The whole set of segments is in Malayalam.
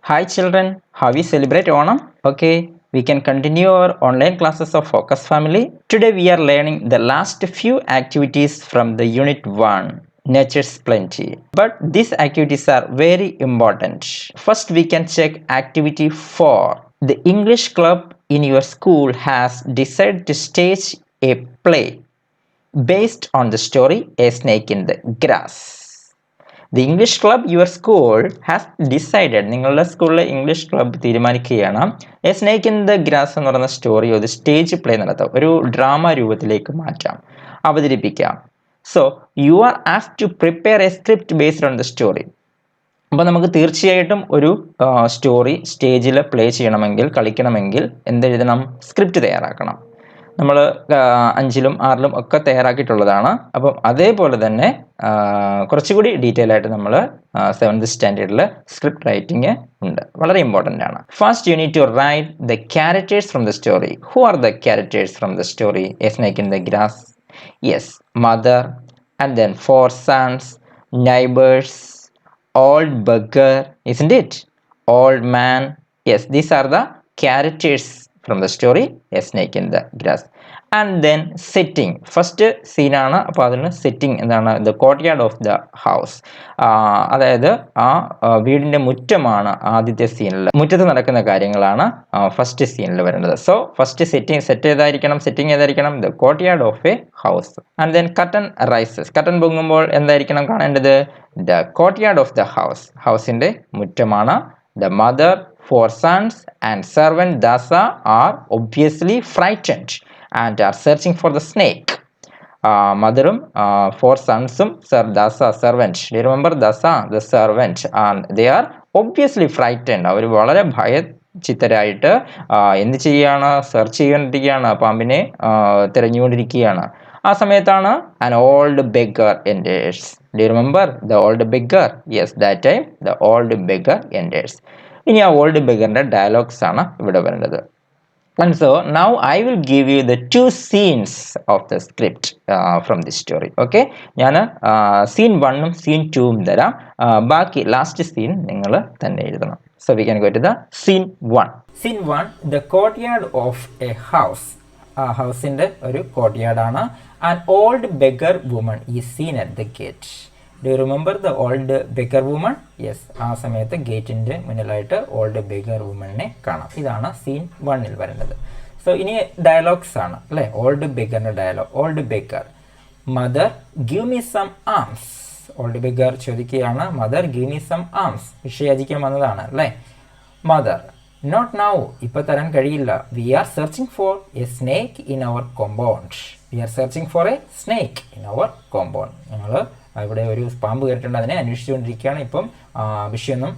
Hi children, how we celebrate Onam? Okay, we can continue our online classes of Focus Family. Today we are learning the last few activities from the Unit 1, Nature's Plenty. But these activities are very important. First we can check activity 4. The English club in your school has decided to stage a play based on the story A Snake in the Grass. The English club your school has decided നിങ്ങളുടെ സ്കൂളിലെ ഇംഗ്ലീഷ് ക്ലബ് തീരുമാനിക്കുകയാണ് a snake in the grass എന്ന് പറയുന്ന സ്റ്റോറി ഒരു സ്റ്റേജ് പ്ലേ നടത്താം, ഒരു ഡ്രാമ രൂപത്തിലേക്ക് മാറ്റാം, അവതരിപ്പിക്കാം. So you are as to prepare a script based on the story. അപ്പോൾ നമുക്ക് തീർച്ചയായിട്ടും ഒരു സ്റ്റോറി സ്റ്റേജിൽ പ്ലേ ചെയ്യണമെങ്കിൽ, കളിക്കണമെങ്കിൽ എന്തെഴുതണം? സ്ക്രിപ്റ്റ് തയ്യാറാക്കണം. നമ്മൾ 5ലും 6ലും ഒക്കെ തയ്യാറാക്കിയിട്ടുള്ളതാണ്. അപ്പം അതേപോലെ തന്നെ കുറച്ചുകൂടി ഡീറ്റെയിൽ ആയിട്ട് നമ്മൾ 7th സ്റ്റാൻഡേർഡിൽ സ്ക്രിപ്റ്റ് റൈറ്റിംഗ് ഉണ്ട്, വളരെ ഇമ്പോർട്ടൻ്റ് ആണ്. First you need to write the characters from the story. Who are the characters from the story a snake in the grass? Yes, mother, and then 4 sons, neighbours, old beggar, isn't it? Old man. Yes, these are the characters from the story A Snake in the Grass. And then setting. First scene ആണ്. അപ്പോൾ അതിന് സെറ്റിംഗ് എന്താണ്? The courtyard of the house. അതായത് ആ വീടിൻ്റെ മുറ്റമാണ് ആദ്യത്തെ സീനിൽ. മുറ്റത്ത് നടക്കുന്ന കാര്യങ്ങളാണ് ഫസ്റ്റ് സീനിൽ വരുന്നത്. സോ ഫസ്റ്റ് സെറ്റ് ഏതായിരിക്കണം? സെറ്റിംഗ് ഏതായിരിക്കണം? The courtyard of a house. And then curtain rises. Curtain പൊങ്ങുമ്പോൾ എന്തായിരിക്കണം കാണേണ്ടത്? The courtyard of the house. ഹൗസിൻ്റെ മുറ്റമാണ്. The mother, 4 sons, and servant Dasa are obviously frightened and are searching for the snake. Mother-um, 4 sons-um, Sir Dasa, servant. Do you remember Dasa, the servant? And they are obviously frightened. അവർ വളരെ ഭയചിത്തരായിട്ട് എന്ത് ചെയ്യുകയാണ്? സെർച്ച് ചെയ്തുകൊണ്ടിരിക്കുകയാണ്, പാമ്പിനെ തിരഞ്ഞുകൊണ്ടിരിക്കുകയാണ്. ആ സമയത്താണ് an old beggar enters. Do you remember the old beggar? Yes, that time the old beggar enters. ഇനി ആ ഓൾഡ് ബെഗറിൻ്റെ ഡയലോഗ്സ് ആണ് ഇവിടെ വരുന്നത്. And so now I will give you the 2 scenes of the script from this story. Okay, ഞാൻ സീൻ 1ഉം സീൻ 2ഉം തരാം, ബാക്കി ലാസ്റ്റ് സീൻ നിങ്ങൾ തന്നെ എഴുതണം. So we can go to the scene 1. Scene 1, the courtyard of a house. ആ ഹൗസിൻ്റെ ഒരു കോർട്ട്യാർഡാണ്. An old beggar woman is seen at the gate. Do you remember the old beggar woman? Yes, ആ സമയത്ത് ഗേറ്റിൻ്റെ മുന്നിലായിട്ട് ഓൾഡ് ബെഗർ വുമണിനെ കാണാം. ഇതാണ് സീൻ 1ൽ വരുന്നത്. സോ ഇനി ഡയലോഗ്സ് ആണ് അല്ലേ? ഓൾഡ് ബെഗറിൻ്റെ dialogue. Old beggar, mother give me some alms. Old beggar ചോദിക്കുകയാണ്, mother give me some alms. ഭിക്ഷയാചിക്കാൻ വന്നതാണ് അല്ലേ? മദർ, നോട്ട് നൗ, ഇപ്പം തരാൻ കഴിയില്ല. We are searching for a snake in our compound. We are searching for a snake in our compound. ഞങ്ങൾ ഇവിടെ ഒരു പാമ്പ് കയറിയിട്ടുണ്ട്, അതിനെ അന്വേഷിച്ചുകൊണ്ടിരിക്കുകയാണ്. ഇപ്പം വിഷയൊന്നും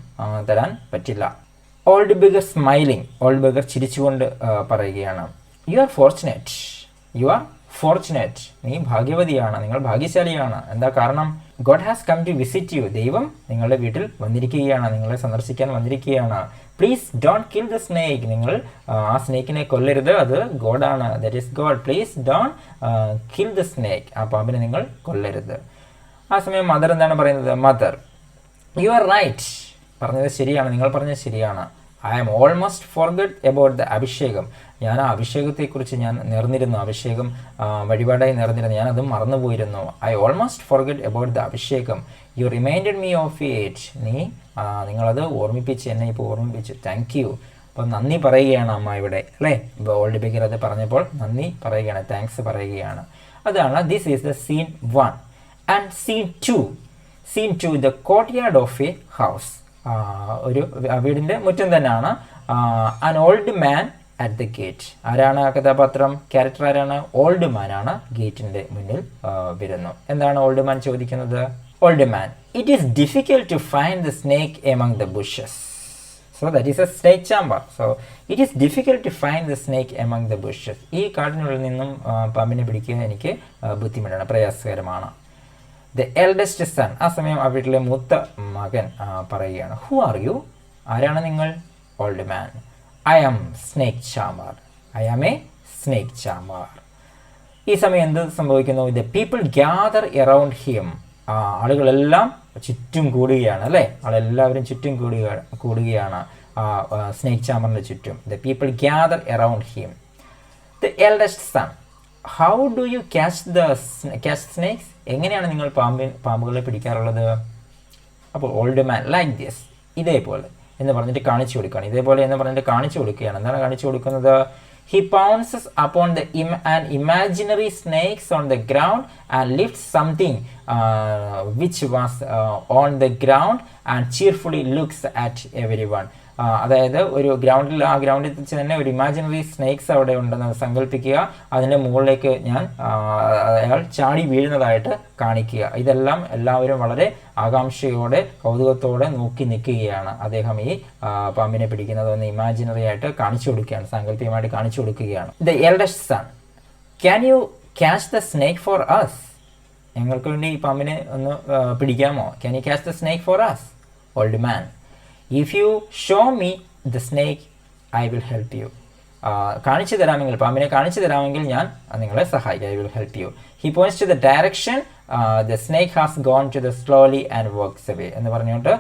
തരാൻ പറ്റില്ല. Old beggar smiling. Old beggar ചിരിച്ചുകൊണ്ട് പറയുകയാണ്, you are fortunate. You are fortunate. നീ ഭാഗ്യവതിയാണ്, നിങ്ങൾ ഭാഗ്യശാലിയാണ്. എന്താ കാരണം? God has come to visit you. ദൈവം നിങ്ങളുടെ വീട്ടിൽ വന്നിരിക്കുകയാണ്, നിങ്ങളെ സന്ദർശിക്കാൻ വന്നിരിക്കുകയാണ്. Please don't kill the snake. നിങ്ങൾ ആ സ്നേക്കിനെ കൊല്ലരുത്, അത് ഗോഡാണ്, that is God. Please don't kill the snake. ആ പാമ്പിനെ നിങ്ങൾ കൊല്ലരുത്. ആ സമയം മദർ എന്താണ് പറയുന്നത്? Mother, you are right. പറഞ്ഞത് ശരിയാണ്, നിങ്ങൾ പറഞ്ഞത് ശരിയാണ്. I am almost forget about the Abhishekam. ഞാൻ ആ അഭിഷേകത്തെക്കുറിച്ച് ഞാൻ നേർന്നിരുന്നു, അഭിഷേകം വഴിപാടായി നേർന്നിരുന്നു, ഞാനത് മറന്നുപോയിരുന്നു. I almost forget about the abhishekam. You reminded me of it. നിങ്ങളത് ഓർമ്മിപ്പിച്ച്, എന്നെ ഇപ്പോൾ ഓർമ്മിപ്പിച്ചു. Thank you. അപ്പം നന്ദി പറയുകയാണ് അമ്മ ഇവിടെ അല്ലേ? ഇപ്പോൾ ഓൾഡ് ബെഗർ അത് പറഞ്ഞപ്പോൾ നന്ദി പറയുകയാണ്, താങ്ക്സ് പറയുകയാണ്. അതാണ് this is the scene 1. And scene 2. Scene 2, the courtyard of a house. ഒരു വീടിൻ്റെ മുറ്റം തന്നെയാണ്. An old man at the gate. ആരാണ് ആ കഥാപാത്രം? ക്യാരക്ടർ ആരാണ്? ഓൾഡ് മാൻ ആണ് ഗേറ്റിൻ്റെ മുന്നിൽ വരുന്നു. എന്താണ് ഓൾഡ് മാൻ ചോദിക്കുന്നത്? Old man, it is difficult to find the snake among the bushes. So that is a snake charmer. So it is difficult to find the snake among the bushes. ഈ കാടിനുള്ളിൽ നിന്നും പാമ്പിനെ പിടിക്കുക എനിക്ക് ബുദ്ധിമുട്ടാണ്, പ്രയാസകരമാണ്. The eldest sun. ആ സമയം ആ വീട്ടിലെ മൂത്ത മകൻ പറയുകയാണ്, ഹു ആർ യു? ആരാണ് നിങ്ങൾ? Old man, I am snake charmer. I am a snake charmer. ഈ സമയം എന്ത് സംഭവിക്കുന്നു? The people gather around him. ആളുകളെല്ലാം ചുറ്റും കൂടുകയാണ് അല്ലേ, ആളെല്ലാവരും ചുറ്റും കൂടുകയാണ് സ്നേക്ക് ചാമറിൻ്റെ ചുറ്റും. The people gather around him. The eldest sun, how do you catch snakes? എങ്ങനെയാണ് നിങ്ങൾ പാമ്പുകളെ പിടിക്കാറുള്ളത്? അപ്പോൾ ഓൾഡ് മാൻ ലൈക്ക് ദിസ്, ഇതേപോലെ എന്ന് പറഞ്ഞിട്ട് കാണിച്ചു കൊടുക്കുകയാണ്. ഇതേപോലെ എന്ന് പറഞ്ഞിട്ട് കാണിച്ചു കൊടുക്കുകയാണ്. എന്താണ് കാണിച്ചു കൊടുക്കുന്നത്? He pounces upon an imaginary snakes on the ground and lifts something which was on the ground and cheerfully looks at everyone. അതായത് ഒരു ഗ്രൗണ്ടിൽ വെച്ച് തന്നെ ഒരു ഇമാജിനറി സ്നേക്സ് അവിടെ ഉണ്ടെന്ന് സങ്കല്പിക്കുക. അതിൻ്റെ മുകളിലേക്ക് അയാൾ ചാടി വീഴുന്നതായിട്ട് കാണിക്കുക. ഇതെല്ലാം എല്ലാവരും വളരെ ആകാംക്ഷയോടെ കൗതുകത്തോടെ നോക്കി നിൽക്കുകയാണ്. അദ്ദേഹം ഈ പാമ്പിനെ പിടിക്കുന്നതൊന്ന് ഇമാജിനറി ആയിട്ട് കാണിച്ചു കൊടുക്കുകയാണ്, സാങ്കല്പികമായിട്ട് കാണിച്ചു കൊടുക്കുകയാണ്. The eldest son, can you catch the snake for us? ഞങ്ങൾക്ക് വേണ്ടി ഈ പാമ്പിനെ ഒന്ന് പിടിക്കാമോ? Can you catch the snake for us? Old man, if you show me the snake I will help you. കാണിച്ചു തരാമെങ്കിൽ, പാമ്പിനെ കാണിച്ചു തരാമെങ്കിൽ ഞാൻ നിങ്ങളെ സഹായിക്കാം. I will help you. He points to the direction the snake has gone to the slowly and walks away എന്ന് പറഞ്ഞുകൊണ്ട്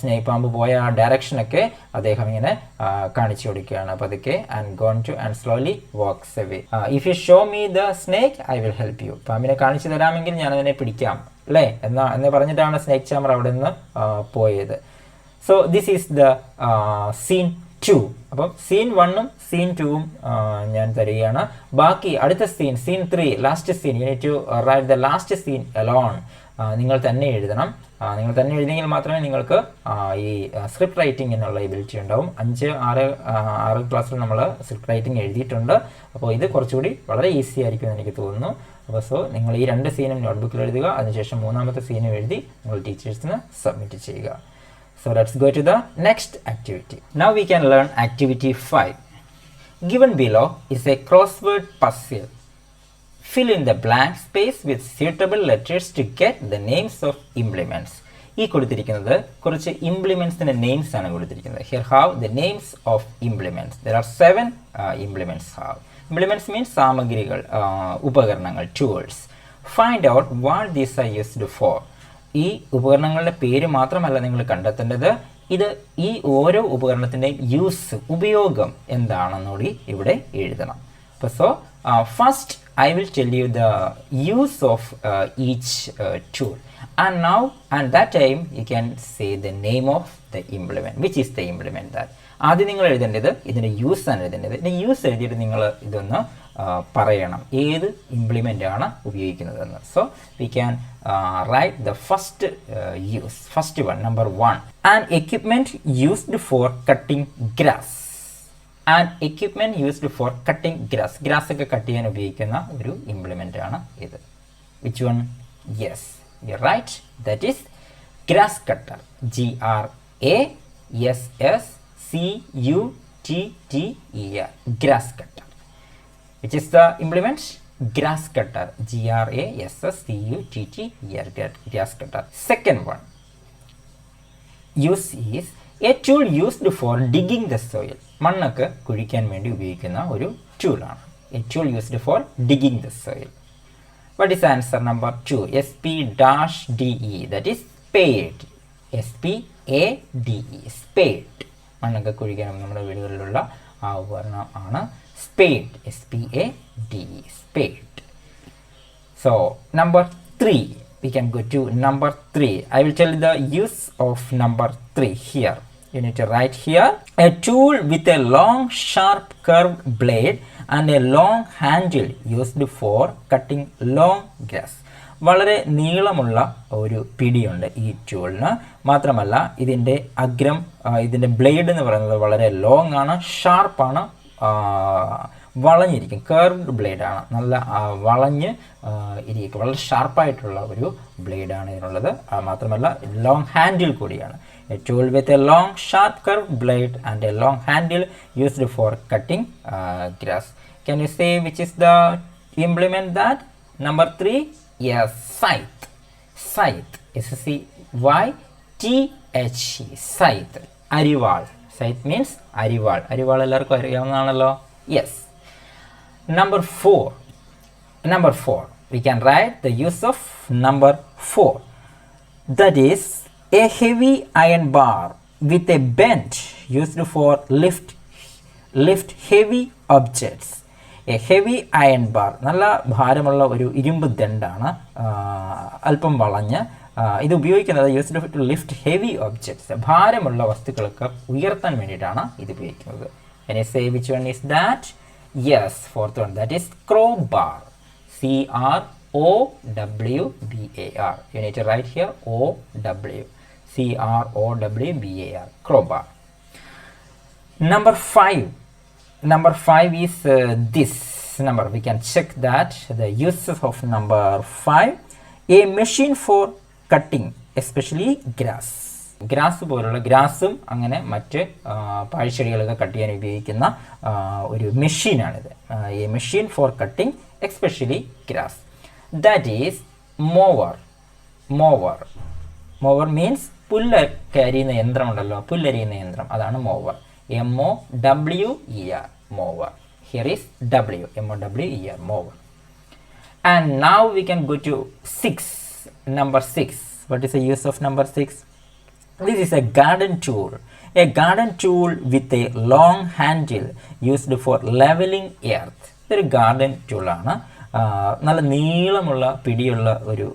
സ്നേക്ക് പാമ്പ് പോയ ആ ഡയറക്ഷനൊക്കെ അദ്ദേഹം ഇങ്ങനെ കാണിച്ചു കൊടുക്കുകയാണ് പതുക്കെ. and gone to and slowly walks away. If you show me the snake I will help you. പാമ്പിനെ കാണിച്ചു തരാമെങ്കിൽ ഞാൻ അതിനെ പിടിക്കാം അല്ലേ എന്ന് പറഞ്ഞിട്ടാണ് സ്നേക്ക് ചാമർ അവിടെ നിന്ന് പോയത്. So this is the scene 2. അപ്പം സീൻ 1ഉം സീൻ 2ഉം ഞാൻ തരികയാണ്. ബാക്കി അടുത്ത scene 3, last scene, you need to write the last scene alone. നിങ്ങൾ തന്നെ എഴുതണം. നിങ്ങൾ തന്നെ എഴുതിയെങ്കിൽ മാത്രമേ നിങ്ങൾക്ക് ഈ സ്ക്രിപ്റ്റ് റൈറ്റിംഗ് എന്നുള്ള എബിലിറ്റി ഉണ്ടാവും. 5-6 ക്ലാസ്സിൽ നമ്മൾ സ്ക്രിപ്റ്റ് റൈറ്റിംഗ് എഴുതിയിട്ടുണ്ട്. അപ്പോൾ ഇത് കുറച്ചുകൂടി വളരെ ഈസി ആയിരിക്കും എന്ന് എനിക്ക് തോന്നുന്നു. അപ്പോൾ നിങ്ങൾ ഈ 2 സീനും നോട്ട്ബുക്കിൽ എഴുതുക. അതിനുശേഷം 3ാമത്തെ സീനും എഴുതി നിങ്ങൾ ടീച്ചേഴ്സിന് സബ്മിറ്റ് ചെയ്യുക. So let's go to the next activity. Now we can learn activity 5. Given below is a crossword puzzle. Fill in the blank space with suitable letters to get the names of implements. ഈ കൊടുത്തിരിക്കുന്നത് കുറച്ച് ഇംപ്ലിമെന്റ്സിന്റെ നെയിംസ് ആണ് കൊടുത്തിരിക്കുന്നത്. Here have the names of implements. There are 7 implements have. Implements means സാമഗ്രികൾ, ഉപകരണങ്ങൾ, tools. Find out what these are used for. ഈ ഉപകരണങ്ങളുടെ പേര് മാത്രമല്ല നിങ്ങൾ കണ്ടെത്തേണ്ടത്, ഈ ഓരോ ഉപകരണത്തിൻ്റെ ഉപയോഗം എന്താണെന്നുകൂടി ഇവിടെ എഴുതണം. അപ്പോൾ so first I will tell you the use of each tool, and that time you can say the name of the implement, which is the implement that. ആദ്യം നിങ്ങൾ എഴുതേണ്ടത് ഇതിൻ്റെ യൂസ് ആണ് എഴുതേണ്ടത്. ഇതിൻ്റെ യൂസ് എഴുതിയിട്ട് നിങ്ങൾ ഇതൊന്ന് പറയണം ഏത് ഇംപ്ലിമെൻ്റ് ആണ് ഉപയോഗിക്കുന്നതെന്ന്. So we can write the first one. Number 1, an equipment used for cutting grass. An equipment used for cutting grass. Grass ഒക്കെ കട്ട് ചെയ്യാൻ ഉപയോഗിക്കുന്ന ഒരു ഇംപ്ലിമെൻ്റ് ആണ് ഇത്. Which one? Yes, you're right. That is grass cutter. GRASSCUTTER. Grass cutter. Which is the implement? Grass cutter. GRASSCUTTER. Grass cutter. Second one. Use is a tool used for digging the soil. മണ്ണൊക്കെ കുഴിക്കാൻ വേണ്ടി ഉപയോഗിക്കുന്ന ഒരു ടൂളാണ്. A tool used for digging the soil. What is answer number 2? SP-DE. That is spade. SPADE. Spade. മണ്ണൊക്കെ കുഴിക്കാൻ നമ്മുടെ വീടുകളിലുള്ള ആ ഉപകരണം ആണ് spade. SPADE. Spade. So number 3. We can go to number 3. I will tell you the use of number 3 here. You need to write here. A tool with a long sharp curved blade and a long handle used for cutting long grass. വളരെ നീളമുള്ള ഒരു പിടിയുണ്ട് ഈ ടൂളിന്. മാത്രമല്ല ഇതിൻ്റെ ഇതിൻ്റെ ബ്ലേഡ് എന്ന് പറയുന്നത് വളരെ ലോങ് ആണ്, ഷാർപ്പാണ്, വളഞ്ഞിരിക്കും. കർവ്ഡ് ബ്ലേഡാണ്, നല്ല വളഞ്ഞ് ഇരിക്കും. വളരെ ഷാർപ്പായിട്ടുള്ള ഒരു ബ്ലേഡാണ് ഇതിനുള്ളത്. മാത്രമല്ല ലോങ് ഹാൻഡിൽ കൂടിയാണ്. A tool with a long sharp curved blade and a long handle used for cutting grass. Can you say which is the implement that? Number 3? Yes, scythe. Scythe. SCYTHE. Scythe. അരിവാൾ. Scythe means അരിവാൾ. അരിവാൾ എല്ലാവർക്കും അറിയാവുന്നതാണല്ലോ. Yes. Number 4. We can write the use of number 4. That is a heavy iron bar with a bend used for lift heavy objects. A heavy iron bar, നല്ല ഭാരമുള്ള ഒരു ഇരുമ്പ് ദണ്ഡാണ്, അല്പം വളഞ്ഞ്. ഇത് ഉപയോഗിക്കുന്നത് used to lift heavy objects, ഭാരമുള്ള വസ്തുക്കളൊക്കെ ഉയർത്താൻ വേണ്ടിയിട്ടാണ് ഇത് ഉപയോഗിക്കുന്നത്. Can you say which one is that? Yes, fourth one, that is crowbar. crowbar. You need to write here ow, crowbar, crowbar. Number 5 is this number. We can check that the uses of number 5. A machine for cutting especially grass. Grass പോലുള്ള, ഗ്രാസും അങ്ങനെ മറ്റ് പാഴ്ചെടികളൊക്കെ കട്ട് ചെയ്യാൻ ഉപയോഗിക്കുന്ന ഒരു മെഷീനാണിത്. A machine for cutting especially grass. That is mower. Mower means പുല്ല് കരിയുന്ന യന്ത്രമുണ്ടല്ലോ, പുല്ലരിയുന്ന യന്ത്രം, അതാണ് mower. MOWER, mower. Here is W, MOWER, mower. And now we can go to number 6. What is the use of number 6? This is a garden tool. A garden tool with a long handle used for leveling earth. ഇതൊരു ഗാർഡൻ ടൂളാണ്, നല്ല നീളമുള്ള പിടിയുള്ള ഒരു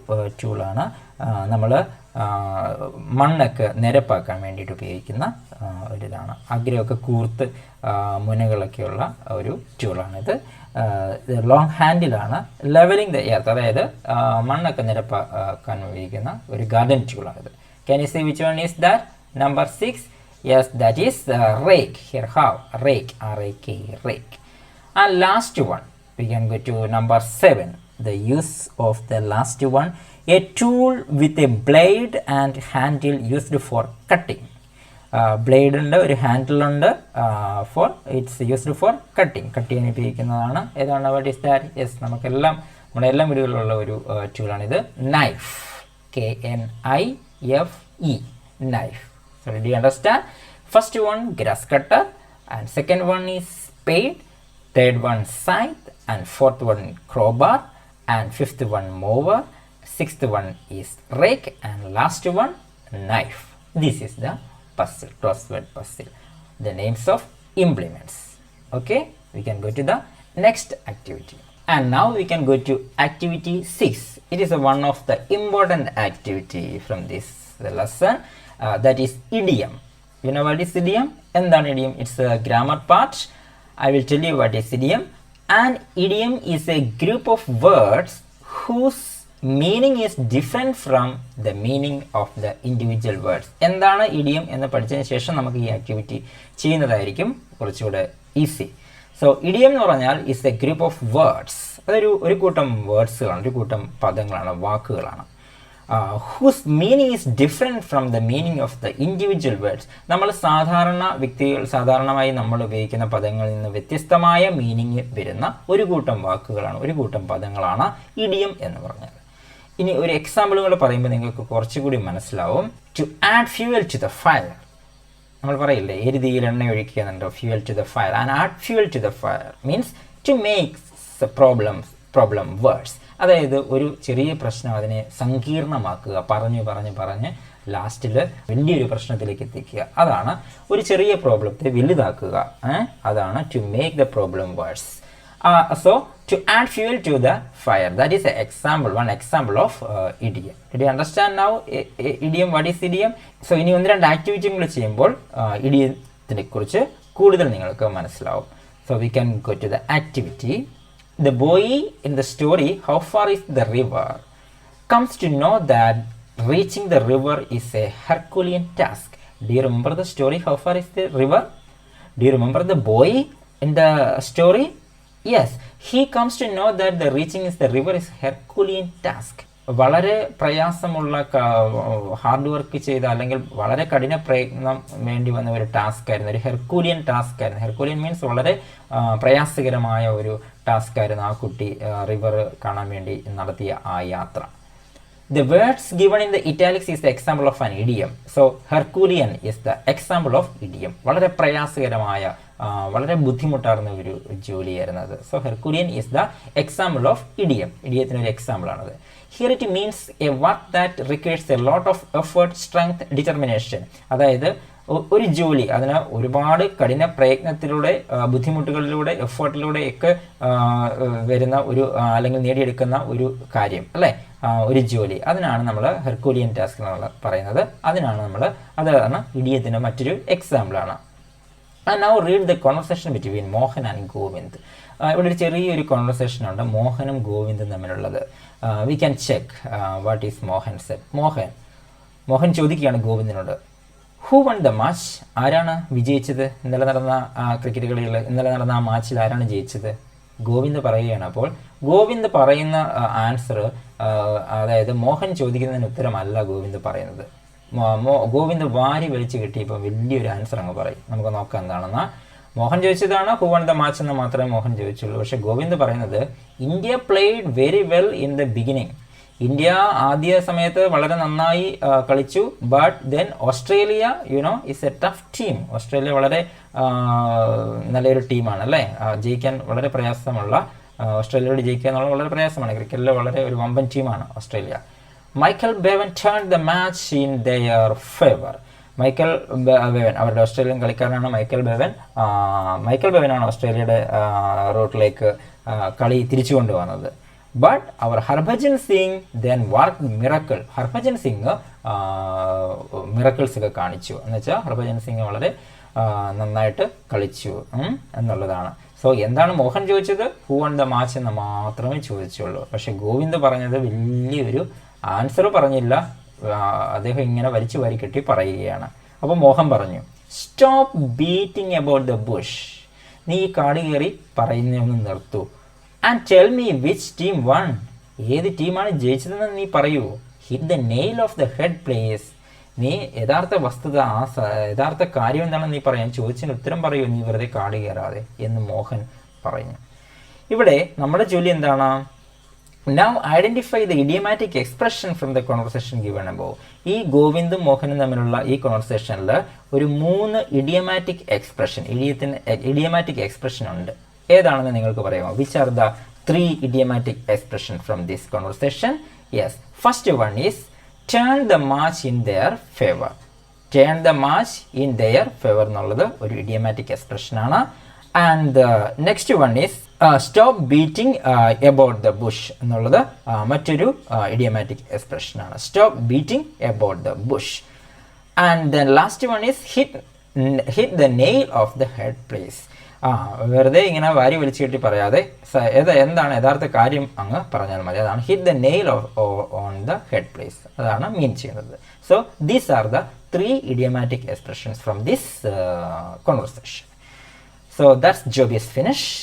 ടൂളാണ്. നമ്മൾ മണ്ണൊക്കെ നിരപ്പാക്കാൻ വേണ്ടിയിട്ട് ഉപയോഗിക്കുന്ന ഒരിതാണ്. അഗ്രയൊക്കെ കൂർത്ത് മുനകളൊക്കെയുള്ള ഒരു ടൂളാണിത്. ലോങ് ഹാൻഡിലാണ്. ലെവലിംഗ് ദ എർത്ത്, അതായത് മണ്ണൊക്കെ നിരപ്പാക്കാൻ ഉപയോഗിക്കുന്ന ഒരു garden ടൂളാണിത്. Can you see which one is that? Number 6. Yes, that is rake. Here how? Rake, R-A-K, rake. And last one, we can go to number 7. The use of the last one. A tool with a blade and handle used for cutting. Blade ഉണ്ട്, ഒരു ഹാൻഡിൽ ഉണ്ട്, for it's used for cutting, cut ചെയ്യാൻ ഉപയോഗിക്കുന്നതാണ്. ഏതാണ്? What is that? യെസ്, നമുക്കെല്ലാം നമ്മുടെ എല്ലാ വീടുകളിലുള്ള ഒരു ടൂളാണിത്. Knife, KNIFE, knife. So did you understand? First one grass cutter, and second one is spade, third one scythe, and fourth one crowbar, and fifth one mower, sixth one is rake, and last one knife. This is the puzzle, crossword puzzle, the names of implements. Okay, we can go to the next activity. And now we can go to activity 6. It is one of the important activity from this lesson. That is idiom. You know what is idiom? എന്താണ് idiom? It's a grammar part. I will tell you what is idiom. An idiom is a group of words whose meaning is different from the meaning of the individual words. എന്താണ് idiom എന്ന് പഠിച്ചതിന് ശേഷം നമുക്ക് ഈ ആക്ടിവിറ്റി ചെയ്യുന്നതായിരിക്കും കുറച്ചുകൂടെ ഈസി. സോ ഇഡിയം എന്ന് പറഞ്ഞാൽ is a group of words. ഒരു കൂട്ടം വേർഡ്സുകളാണ്, ഒരു കൂട്ടം പദങ്ങളാണ്, വാക്കുകളാണ്. Whose meaning is different from the meaning of the individual words. നമ്മൾ സാധാരണമായി നമ്മൾ ഉപയോഗിക്കുന്ന പദങ്ങളിൽ നിന്ന് വ്യത്യസ്തമായ മീനിങ് വരുന്ന ഒരു കൂട്ടം വാക്കുകളാണ്, ഒരു കൂട്ടം പദങ്ങളാണ് ഇഡിയം എന്ന് പറഞ്ഞാൽ. ഇനി ഒരു എക്സാമ്പിളുകൾ പറയുമ്പോൾ നിങ്ങൾക്ക് കുറച്ചുകൂടി മനസ്സിലാവും. To add fuel to the fire. നമ്മൾ പറയില്ലേ, എരുതിയിൽ എണ്ണ ഒഴിക്കുന്നുണ്ടോ, fuel to the fire. And add fuel to the fire means to make problem words. അതായത് ഒരു ചെറിയ പ്രശ്നം അതിനെ സങ്കീർണമാക്കുക, പറഞ്ഞ് ലാസ്റ്റിൽ വലിയൊരു പ്രശ്നത്തിലേക്ക് എത്തിക്കുക. അതാണ് ഒരു ചെറിയ പ്രോബ്ലത്തെ വലുതാക്കുക. അതാണ് to make the problem words. So to add fuel to the fire, that is one example of idiom. Did you understand now idiom? What is idiom? So ഇനി ഒന്ന് രണ്ട് ആക്ടിവിറ്റികൾ ചെയ്യുമ്പോൾ ഇഡിയത്തിനെ കുറിച്ച് കൂടുതൽ നിങ്ങൾക്ക് മനസ്സിലാവും. So we can go to the activity. The boy in the story, how far is the river, comes to know that reaching the river is a Herculean task. Do you remember the story? How far is the river? Do you remember the boy in the story? Yes, he comes to know that the reaching is the river is Herculean task. വളരെ പ്രയാസമുള്ള ഹാർഡ് വർക്ക് ചെയ്ത അല്ലെങ്കിൽ വളരെ കഠിന പ്രയത്നം വേണ്ടി വന്ന ഒരു ടാസ്ക് ആയിരുന്നു, ഒരു ഹെർക്കൂലിയൻ ടാസ്ക് ആയിരുന്നു. ഹെർക്കൂലിയൻ മീൻസ് വളരെ പ്രയാസകരമായ ഒരു ടാസ്ക് ആയിരുന്നു ആ കുട്ടി റിവർ കാണാൻ വേണ്ടി നടത്തിയ ആ യാത്ര. The words given in the italics is the example of an idiom. So Herculean is the example of idiom. വളരെ പ്രയാസകരമായ വളരെ ബുദ്ധിമുട്ടാർന്ന ഒരു ജോലിയായിരുന്നു അത്. So Herculean is the example of idiom. ഇഡിയത്തിന് ഒരു എക്സാമ്പിളാണത്. Here it means a work that requires a lot of effort, strength, determination. അതായത് ഒരു ജോലി അതിന് ഒരുപാട് കഠിന പ്രയത്നത്തിലൂടെ, ബുദ്ധിമുട്ടുകളിലൂടെ, എഫേർട്ടിലൂടെ ഒക്കെ വരുന്ന ഒരു അല്ലെങ്കിൽ നേടിയെടുക്കുന്ന ഒരു കാര്യം അല്ലേ, ഒരു ജോലി. അതിനാണ് നമ്മൾ ഹെർക്കുലിയൻ ടാസ്ക് എന്നുള്ള പറയുന്നത്. അതിനാണ് നമ്മൾ, അതാണ് ഇഡിയത്തിൻ്റെ മറ്റൊരു എക്സാമ്പിളാണ്. Now read the conversation between Mohan and Govind. ഇവിടെ ഒരു ചെറിയൊരു കോൺവെർസേഷൻ ഉണ്ട് മോഹനും ഗോവിന്ദും തമ്മിലുള്ളത്. We can check what is Mohan said. Mohan ചോദിക്കുകയാണ് ഗോവിന്ദിനോട്, ഹൂ വൺ ദ മാച്ച്? ആരാണ് വിജയിച്ചത്? ഇന്നലെ നടന്ന ക്രിക്കറ്റ് കളിയിൽ, ഇന്നലെ നടന്ന ആ മാച്ചിൽ ആരാണ് ജയിച്ചത്? ഗോവിന്ദ് പറയുകയാണ്. അപ്പോൾ ഗോവിന്ദ് പറയുന്ന ആൻസർ, അതായത് മോഹൻ ചോദിക്കുന്നതിന് ഉത്തരമല്ല ഗോവിന്ദ് പറയുന്നത്. ഗോവിന്ദ് വാരി വലിച്ചു കിട്ടിയപ്പോൾ വലിയൊരു ആൻസർ അങ്ങ് പറയും. നമുക്ക് നോക്കാം എന്താണെന്ന്. മോഹൻ ചോദിച്ചതാണ് ഹൂ വൺ ദ മാച്ച് എന്ന് മാത്രമേ മോഹൻ ചോദിച്ചുള്ളൂ. പക്ഷേ ഗോവിന്ദ് പറയുന്നത് India played very well in the beginning. India ആദ്യ സമയത്ത് വളരെ നന്നായി കളിച്ചു. But then Australia is A tough team. Australia വളരെ നല്ലൊരു ടീമാണ് അല്ലേ, ജയിക്കാൻ വളരെ പ്രയാസമുള്ള, ഓസ്ട്രേലിയയോട് ജയിക്കുക എന്നുള്ളത് വളരെ പ്രയാസമാണ്. ക്രിക്കറ്റിൽ വളരെ ഒരു വമ്പൻ ടീമാണ് Australia. Michael Bevan turn the match in their favour. Michael Bevan അവരുടെ ഓസ്ട്രേലിയൻ കളിക്കാരനാണ് മൈക്കൽ ബെവൻ. മൈക്കൽ ബെവനാണ് ഓസ്ട്രേലിയയുടെ റൂട്ടിലേക്ക് കളി തിരിച്ചു കൊണ്ടുവന്നത്. ബട്ട് അവർ Harbhajan Singh then work miracle. Harbhajan Singh miracles ഒക്കെ കാണിച്ചു. എന്ന് വെച്ചാൽ ഹർഭജൻ സിംഗ് വളരെ നന്നായിട്ട് കളിച്ചു എന്നുള്ളതാണ്. സോ എന്താണ് മോഹൻ ചോദിച്ചത്? ഹൂ വൺ ദ മാച്ച് എന്ന് മാത്രമേ ചോദിച്ചുള്ളൂ. പക്ഷെ ഗോവിന്ദ് പറഞ്ഞത് വലിയൊരു ആൻസർ പറഞ്ഞില്ല. അദ്ദേഹം ഇങ്ങനെ വലിച്ചു വാരി കെട്ടി പറയുകയാണ്. അപ്പോൾ മോഹൻ പറഞ്ഞു, stop beating about the Bush. നീ ഈ കാട് കയറി പറയുന്നതൊന്ന് നിർത്തൂ. And tell me which team one. ഏത് ടീമാണ് ജയിച്ചതെന്ന് നീ പറയൂ. Hit the nail of the head place. നീ യഥാർത്ഥ വസ്തുത, യഥാർത്ഥ കാര്യം എന്താണെന്ന് നീ പറയാൻ ചോദിച്ചതിന് ഉത്തരം പറയൂ, നീ വെറുതെ കാട് കയറാതെ എന്ന് മോഹൻ പറഞ്ഞു. ഇവിടെ നമ്മുടെ ജോലി എന്താണ്? Now identify the idiomatic expression from the conversation given above. ഈ ഗോവിന്ദും മോഹനും തമ്മിലുള്ള ഈ കോൺവെർസേഷനിൽ ഒരു 3 ഇഡിയമാറ്റിക് എക്സ്പ്രഷൻ, ഇഡിയമാറ്റിക് എക്സ്പ്രഷൻ ഉണ്ട്. ഏതാണെന്ന് നിങ്ങൾക്ക് പറയാമോ? Which are the 3 idiomatic expression from this conversation? Yes, first one is turn the match in their favor. Turn the match in their favor എന്നുള്ളത് ഒരു ഇഡിയമാറ്റിക് എക്സ്പ്രഷൻ ആണ്. And the next one is stop beating about the bush എന്നുള്ളത് മറ്റൊരു ഇഡിയമാറ്റിക് എക്സ്പ്രഷൻ ആണ്. Stop beating about the bush. And then last one is hit the nail of the head place. വെറുതെ ഇങ്ങനെ വാരി വലിച്ചു കെട്ടി പറയാതെ എന്താണ് യഥാർത്ഥ കാര്യം അങ്ങ് പറഞ്ഞാൽ മതി. അതാണ് hit the nail on the head place. അതാണ് മീൻ ചെയ്യുന്നത്. So these are the 3 idiomatic expressions from this conversation. So that's job is finished.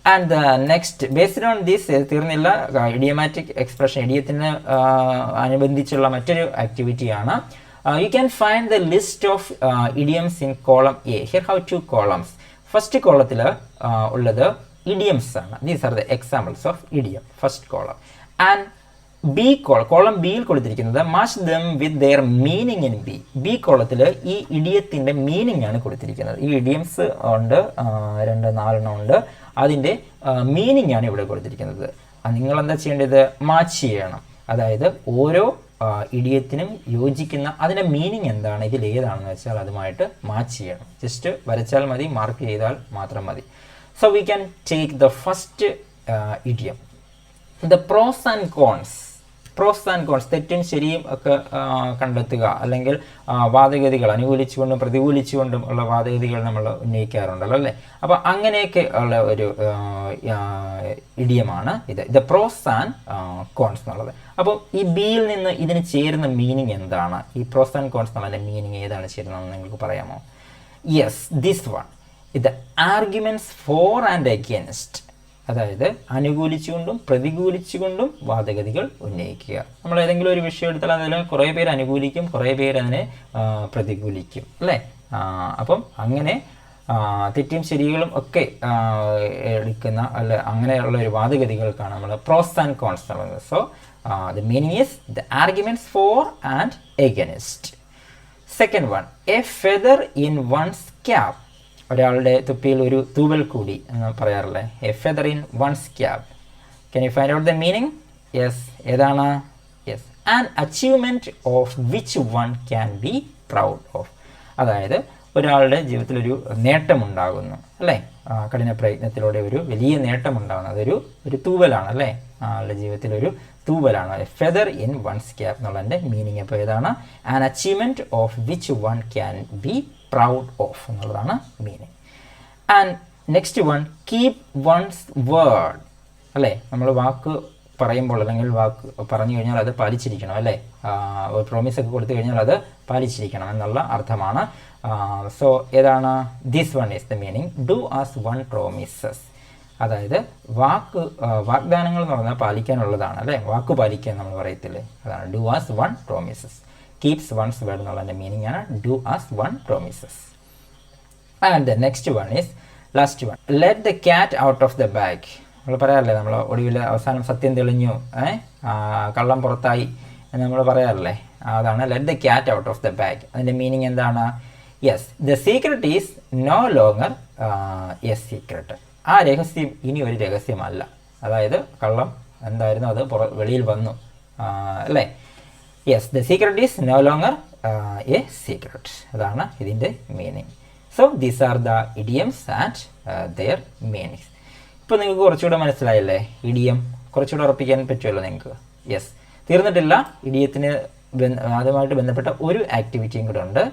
And the next, based on this, തീർന്നില്ല, ഇഡിയമാറ്റിക് എക്സ്പ്രഷൻ, ഇഡിയത്തിന് അനുബന്ധിച്ചുള്ള മറ്റൊരു ആക്ടിവിറ്റിയാണ്. You can find the list of idioms in column A. Here have 2 columns. First കോളത്തിൽ ഉള്ളത് idioms ആണ്. These are the examples of idiom. First column. And column ബിയിൽ കൊടുത്തിരിക്കുന്നത് match them with their meaning in B. B കോളത്തിൽ ഈ ഇഡിയത്തിൻ്റെ മീനിങ് ആണ് കൊടുത്തിരിക്കുന്നത്. ഈ ഇഡിയംസ് ഉണ്ട്, 2-4 ഉണ്ട്. അതിൻ്റെ മീനിങ് ആണ് ഇവിടെ കൊടുത്തിരിക്കുന്നത്. നിങ്ങൾ എന്താ ചെയ്യേണ്ടത്? മാച്ച് ചെയ്യണം. അതായത് ഓരോ ഇഡിയത്തിനും യോജിക്കുന്ന അതിൻ്റെ മീനിങ് എന്താണ്, ഇതിൽ ഏതാണെന്ന് വെച്ചാൽ അതുമായിട്ട് മാച്ച് ചെയ്യണം. ജസ്റ്റ് വരച്ചാൽ മതി, മാർക്ക് ചെയ്താൽ മാത്രം മതി. So we can take the first idiom, the pros and cons. Pros and cons, തെറ്റും ശരിയും ഒക്കെ കണ്ടെത്തുക, അല്ലെങ്കിൽ വാദഗതികൾ അനുകൂലിച്ചുകൊണ്ടും പ്രതികൂലിച്ചുകൊണ്ടും ഉള്ള വാദഗതികൾ നമ്മൾ ഉന്നയിക്കാറുണ്ടല്ലോ അല്ലേ. അപ്പോൾ അങ്ങനെയൊക്കെ ഉള്ള ഒരു ഇഡിയമാണ് ഇത്, ദ പ്രോസ് ആൻഡ് കോൺസ് എന്നുള്ളത്. അപ്പോൾ ഈ ബിയിൽ നിന്ന് ഇതിന് ചേരുന്ന മീനിങ് എന്താണ്? ഈ പ്രോസ് ആൻഡ് കോൺസ് എന്നുള്ളതിൻ്റെ മീനിങ് ഏതാണ് ചേരുന്നതെന്ന് നിങ്ങൾക്ക് പറയാമോ? യെസ്, ദിസ് വൺ, ഇത് ആർഗ്യുമെൻറ്റ്സ് ഫോർ ആൻഡ് അഗെയിൻസ്റ്റ്. അതായത് അനുകൂലിച്ചുകൊണ്ടും പ്രതികൂലിച്ചുകൊണ്ടും വാദഗതികൾ ഉന്നയിക്കുക. നമ്മൾ ഏതെങ്കിലും ഒരു വിഷയം എടുത്താൽ അതിൽ കുറേ പേര് അനുകൂലിക്കും, കുറേ പേര് അതിനെ പ്രതികൂലിക്കും അല്ലേ. അപ്പം അങ്ങനെ തെറ്റും ശരികളും ഒക്കെ എടുക്കുന്ന അല്ല അങ്ങനെയുള്ള ഒരു വാദഗതികൾക്കാണ് നമ്മൾ പ്രോസ് ആൻഡ് കോൺസ് പറയുന്നത്. So the meaning is the arguments for and against. Second one, a feather in one's cap. ഒരാളുടെ തുപ്പിയിൽ ഒരു തൂവൽ കൂടി എന്ന് പറയാറില്ലേ, a feather in one's cap. Can you find out the meaning? Yes, ഏതാണ്? Yes, an achievement of which one can be proud of. അതായത് ഒരാളുടെ ജീവിതത്തിലൊരു നേട്ടമുണ്ടാകുന്നു അല്ലേ, കഠിന പ്രയത്നത്തിലൂടെ ഒരു വലിയ നേട്ടമുണ്ടാകുന്നു, അതൊരു തൂവലാണ് അല്ലേ, ആളുടെ ജീവിതത്തിലൊരു തൂവലാണ്. A feather in one's cap എന്നുള്ളതിൻ്റെ മീനിങ് അപ്പോൾ ഏതാണ്? An achievement of which one can be proud of എന്നുള്ളതാണ് meaning. And next one, keep one's word അല്ലേ, നമ്മൾ വാക്ക് പറയുമ്പോൾ അല്ലെങ്കിൽ വാക്ക് പറഞ്ഞു കഴിഞ്ഞാൽ അത് പാലിച്ചിരിക്കണം അല്ലേ, ഒരു പ്രോമിസ് ഒക്കെ കൊടുത്തു കഴിഞ്ഞാൽ അത് പാലിച്ചിരിക്കണം എന്നുള്ള അർത്ഥമാണ്. സോ ഏതാണ്? This one is the meaning, do as one promises. അതായത് വാഗ്ദാനങ്ങൾ എന്ന് പറഞ്ഞാൽ പാലിക്കാനുള്ളതാണ് അല്ലേ, വാക്ക് പാലിക്കാൻ നമ്മൾ പറയത്തില്ലേ, അതാണ് do as one promises. Keeps one's word എന്നുള്ളതിൻ്റെ മീനിങ് ആണ് do as one promises. And the next one is last one, let the cat out of the bag. നമ്മൾ പറയാറില്ലേ, നമ്മൾ ഒടുവിൽ അവസാനം സത്യം തെളിഞ്ഞു, കള്ളം പുറത്തായി എന്ന് നമ്മൾ പറയാറില്ലേ, അതാണ് let the cat out of the bag. അതിൻ്റെ മീനിങ് എന്താണ്? Yes, the secret is no longer a secret. ആ രഹസ്യം ഇനി ഒരു രഹസ്യമല്ല. അതായത് കള്ളം എന്തായിരുന്നു അത് വെളിയിൽ വന്നു അല്ലേ. Yes, the secret is no longer a secret. അതാണ് ഇതിൻ്റെ meaning. So these are the idioms and their meanings. ഇപ്പോൾ നിങ്ങൾക്ക് കുറച്ചുകൂടെ മനസ്സിലായല്ലേ ഇഡിയം? കുറച്ചുകൂടെ ഉറപ്പിക്കാൻ പറ്റുമല്ലോ നിങ്ങൾക്ക്? യെസ്, തീർന്നിട്ടില്ല. ഇഡിയത്തിന് അതുമായിട്ട് ബന്ധപ്പെട്ട ഒരു ആക്ടിവിറ്റിയും കൂടെ ഉണ്ട്,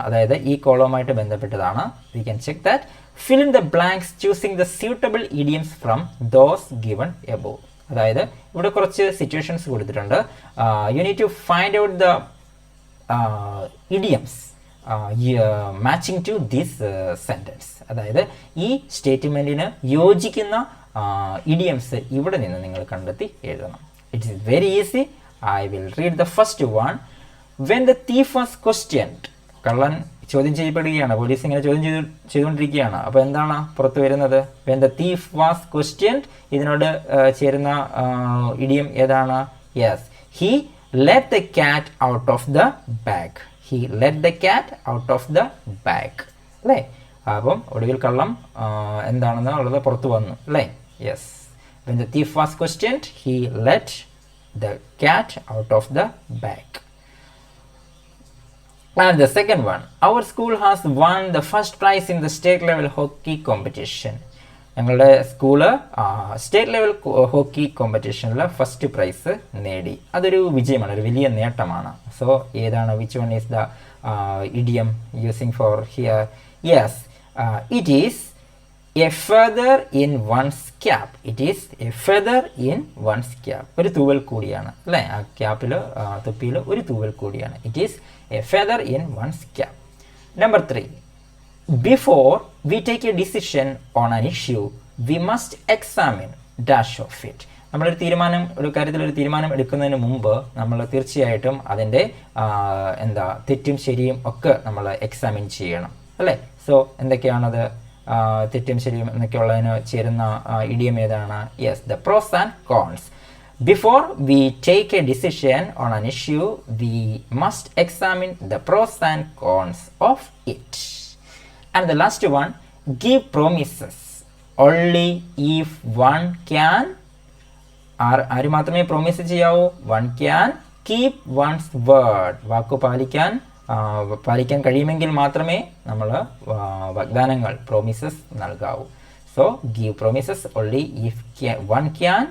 അതായത് ഈ കോളവുമായിട്ട് ബന്ധപ്പെട്ടതാണ്. We can check that. Fill in the blanks choosing the suitable idioms from those given above. അതായത് ഇവിടെ കുറച്ച് സിറ്റുവേഷൻസ് കൊടുത്തിട്ടുണ്ട്. You need to find out the idioms matching to this sentence. അതായത് ഈ സ്റ്റേറ്റ്മെൻറ്റിന് യോജിക്കുന്ന ഇഡിയംസ് ഇവിടെ നിന്ന് നിങ്ങൾ കണ്ടെത്തി എഴുതണം. It is very easy. I will read the first one. When the thief was questioned. കള്ളൻ ചോദ്യം ചെയ്യപ്പെടുകയാണ്, പോലീസ് ഇങ്ങനെ ചോദ്യം ചെയ്തുകൊണ്ടിരിക്കുകയാണ്. അപ്പോൾ എന്താണ് പുറത്തു വരുന്നത്? When the thief was questioned. ഇതിനോട് ചേരുന്ന ഇഡിയം ഏതാണ്? Yes, he let the cat out of the bag. He let the cat out of the bag അല്ലേ. അപ്പം ഒടുവിൽ കള്ളം എന്താണെന്ന് ഉള്ളത് പുറത്തു വന്നു അല്ലേ. Yes, when the thief was questioned he let the cat out of the bag. And the second one, our school has won the first prize in the state level hockey competition. ഞങ്ങളുടെ സ്കൂള് സ്റ്റേറ്റ് ലെവൽ ഹോക്കി കോമ്പറ്റീഷനിൽ ഫസ്റ്റ് പ്രൈസ് നേടി. അതൊരു വിജയമാണ്, ഒരു വലിയ നേട്ടമാണ്. സോ ഏതാണ്? Which one is the idiom using for here? Yes, it is a feather in one's cap. It is a feather in one's cap. ഒരു തൂവൽ കൂടിയാണ് അല്ലേ, ആ ക്യാപ്പിൽ തൊപ്പിയിൽ ഒരു തൂവൽ കൂടിയാണ്. It is a feather in one's cap. Number 3, before we take a decision on an issue we must examine dash of it. ഒരു കാര്യത്തിൽ തീരുമാനം എടുക്കുന്നതിന് മുമ്പ് നമ്മൾ തീർച്ചയായിട്ടും അതിൻ്റെ തെറ്റും ശരിയും ഒക്കെ നമ്മൾ എക്സാമിൻ ചെയ്യണം അല്ലേ. സോ എന്തൊക്കെയാണത്? തെറ്റും ശരിയും എന്നൊക്കെയുള്ളതിന് ചേരുന്ന ഇഡിയം ഏതാണ്? Yes, the pros and cons. Before we take a decision on an issue we must examine the pros and cons of it. And the last one, give promises only if one can. ആര് മാത്രമേ പ്രോമിസ് ചെയ്യാവൂ? One can keep one's word. വാക്കു പാലിക്കാൻ കഴിയുമെങ്കിൽ മാത്രമേ നമ്മൾ വാഗ്ദാനങ്ങൾ പ്രോമിസസ് നൽകാവൂ. So give promises only if one can